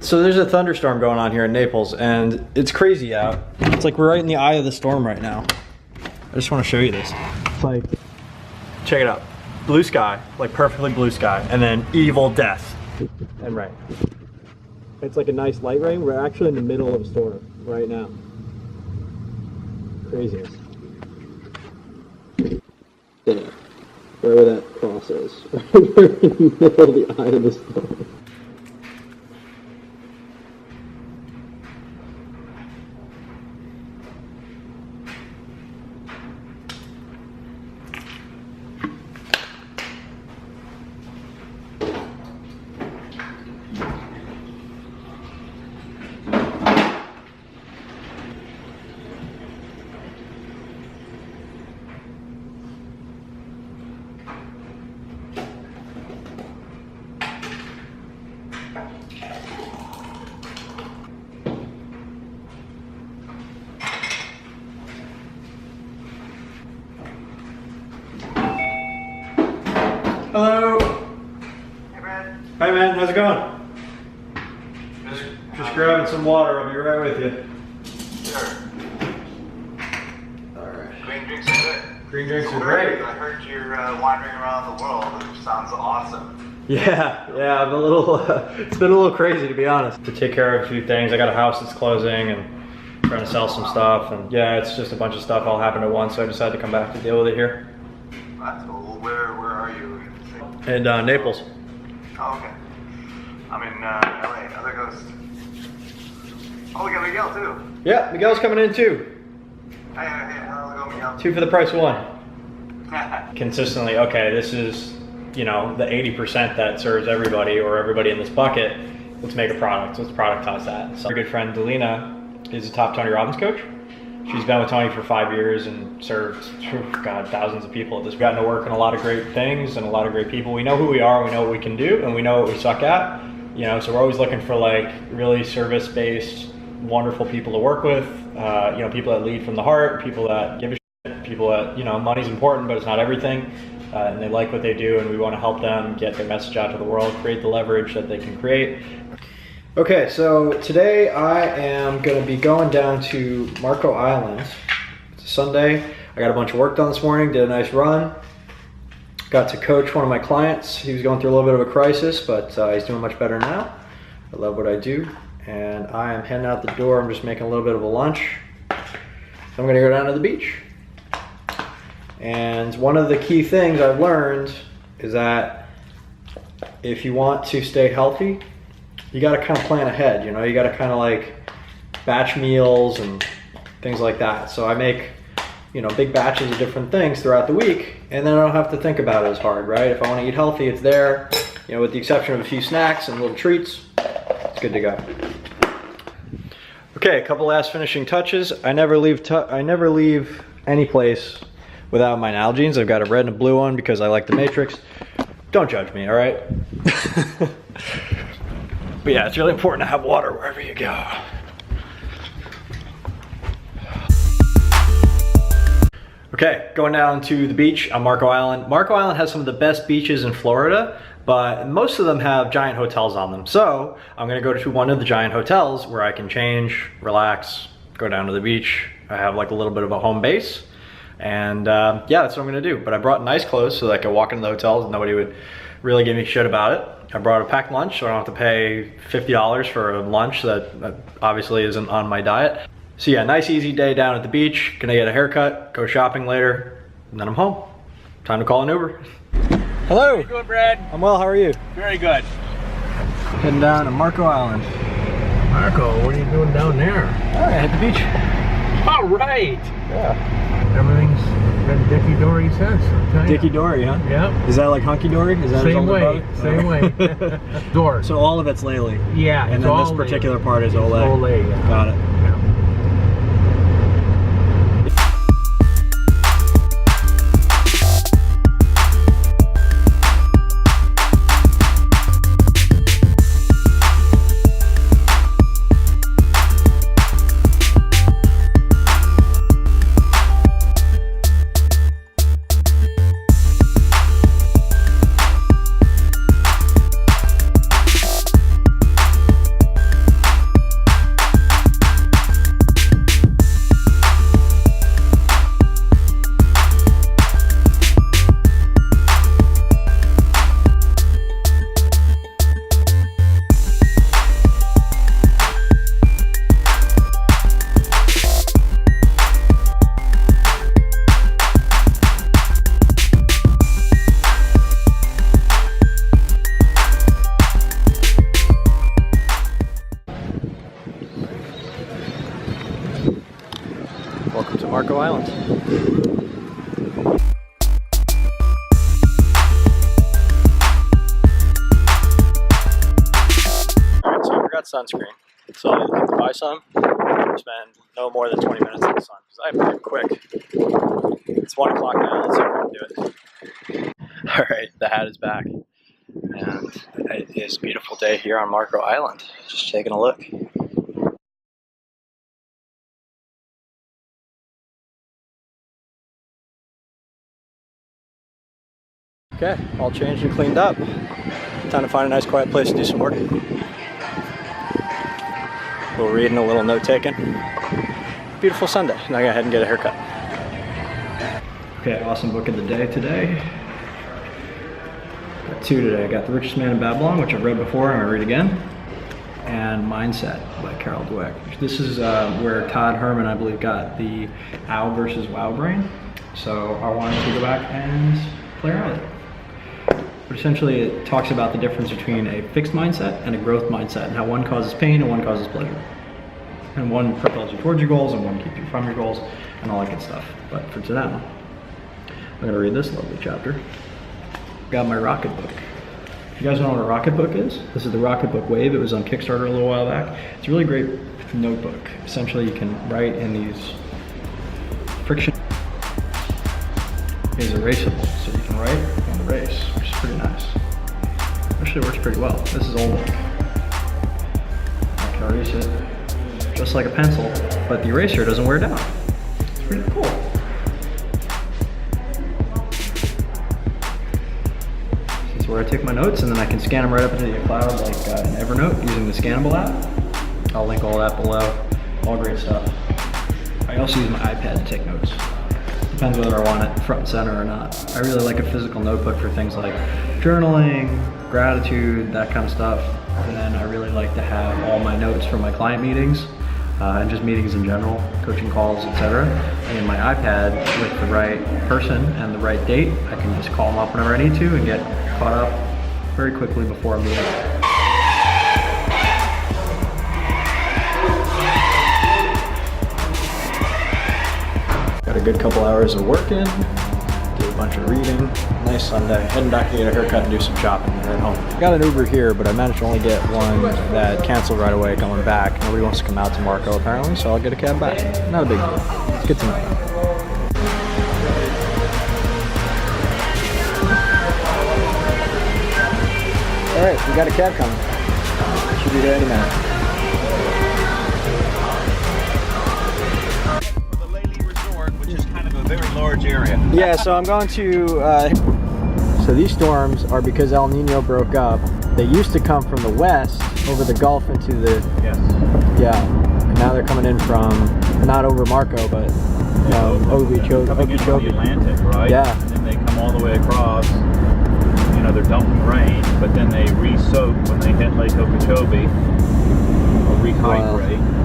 So there's a thunderstorm going on here in Naples, and it's crazy out. It's like we're right in the eye of the storm right now. I just want to show you this. It's like, check it out. Blue sky, like perfectly blue sky, and then evil death and rain. It's like a nice light rain. We're actually in the middle of a storm right now. Craziness. Yeah, wherever that cross is. We're in the middle of the eye of the storm. Hello. Hey, Brad. Hi, man. How's it going? Just grabbing some water. I'll be right with you. Sure. All right. Green drinks are good. Green drinks So are great. I heard you're wandering around the world, which sounds awesome. Yeah. I'm a little. It's been a little crazy, to be honest. To take care of a few things. I got a house that's closing and trying to sell some stuff, and yeah, it's just a bunch of stuff all happened at once. So I decided to come back to deal with it here. That's cool. Where are you? In Naples. Oh, okay. I'm in LA. Other Ghost. Oh, we got Miguel too. Yeah, Miguel's coming in too. Hey, how's it going, Miguel? 2 for the price of 1. Consistently, okay, this is, you know, the 80% that serves everybody or everybody in this bucket. Let's make a product. Let's productize that. So our good friend Delina is a top Tony Robbins coach. She's been with Tony for 5 years and served, God, thousands of people at this. We've gotten to work on a lot of great things and a lot of great people. We know who we are, we know what we can do, and we know what we suck at. You know, so we're always looking for like really service-based, wonderful people to work with. You know, people that lead from the heart, people that give a shit, people that, you know, money's important, but it's not everything. And they like what they do, and we want to help them get their message out to the world, create the leverage that they can create. Okay, so today I am going to be going down to Marco Island. It's a Sunday. I got a bunch of work done this morning, did a nice run. Got to coach one of my clients. He was going through a little bit of a crisis, but he's doing much better now. I love what I do. And I am heading out the door. I'm just making a little bit of a lunch. So I'm going to go down to the beach. And one of the key things I've learned is that if you want to stay healthy, you got to kind of plan ahead, you know, you got to kind of like batch meals and things like that. So I make, you know, big batches of different things throughout the week, and then I don't have to think about it as hard, right? If I want to eat healthy, it's there, you know, with the exception of a few snacks and little treats, it's good to go. Okay, a couple last finishing touches. I never leave any place without my Nalgene's. I've got a red and a blue one because I like the Matrix. Don't judge me, all right? But yeah, it's really important to have water wherever you go. Okay, going down to the beach on Marco Island. Marco Island has some of the best beaches in Florida, but most of them have giant hotels on them. So I'm gonna go to one of the giant hotels where I can change, relax, go down to the beach. I have like a little bit of a home base. And yeah, that's what I'm gonna do. But I brought nice clothes so that I could walk into the hotels and nobody would really give me shit about it. I brought a packed lunch, so I don't have to pay $50 for a lunch that obviously isn't on my diet. So yeah, nice easy day down at the beach. Gonna get a haircut, go shopping later, and then I'm home. Time to call an Uber. Hello. How you doing, Brad? I'm well, how are you? Very good. Heading down to Marco Island. Marco, what are you doing down there? All right, hit the beach. All right. Yeah. Everything's been Dicky-Dory since, I'll tell you. Dicky-Dory, huh? Yeah. Is that like hunky-dory? Is that Same way, same way. Door. So all of it's Lely? Yeah, and then this particular part is Olay? Olay, yeah. Got it. Marco Island. Alright, so I forgot sunscreen. So I have to buy some. Spend no more than 20 minutes in the sun because I'm pretty quick. It's 1 o'clock now. Let's see if we can do it. Alright, the hat is back. And it is a beautiful day here on Marco Island. Just taking a look. Okay, all changed and cleaned up. Time to find a nice quiet place to do some work. A little reading, a little note taking. Beautiful Sunday. Now I go ahead and get a haircut. Okay, awesome book of the day today. Got two today. I got The Richest Man in Babylon, which I've read before, I'm gonna read again. And Mindset by Carol Dweck. This is where Todd Herman, I believe, got the owl versus wow brain. So I wanted to go back and play around with it. But essentially it talks about the difference between a fixed mindset and a growth mindset and how one causes pain and one causes pleasure. And one propels you towards your goals and one keeps you from your goals and all that good stuff. But for today, I'm gonna read this lovely chapter. Got my Rocket Book. If you guys know what a Rocket Book is, this is the Rocket Book Wave. It was on Kickstarter a little while back. It's a really great notebook. Essentially you can write in these friction is erasable, so you can write and erase, which is pretty nice. Actually works pretty well. This is old ink. I can erase it just like a pencil, but the eraser doesn't wear down. It's pretty cool. This is where I take my notes and then I can scan them right up into the cloud like an Evernote using the Scannable app. I'll link all that below. All great stuff. I also use my iPad to take notes. Depends whether I want it front and center or not. I really like a physical notebook for things like journaling, gratitude, that kind of stuff. And then I really like to have all my notes from my client meetings and just meetings in general, coaching calls, etc. And in my iPad with the right person and the right date, I can just call them up whenever I need to and get caught up very quickly before a meeting. Got a good couple hours of working, do a bunch of reading. Nice Sunday. Heading back to get a haircut and do some shopping and head home. Got an Uber here, but I managed to only get one that canceled right away coming back. Nobody wants to come out to Marco apparently, so I'll get a cab back. Not a big deal. Let's get some. Alright, we got a cab coming. Should be there any minute. Very large area. Yeah, so I'm going to, so these storms are because El Nino broke up. They used to come from the west over the Gulf into the, Yes. yeah, and now they're coming in from, not over Marco, but Okeechobee. Coming in from the Atlantic, right? Yeah. And then they come all the way across, you know, they're dumping rain, but then they re-soak when they hit Lake Okeechobee, or rehydrate.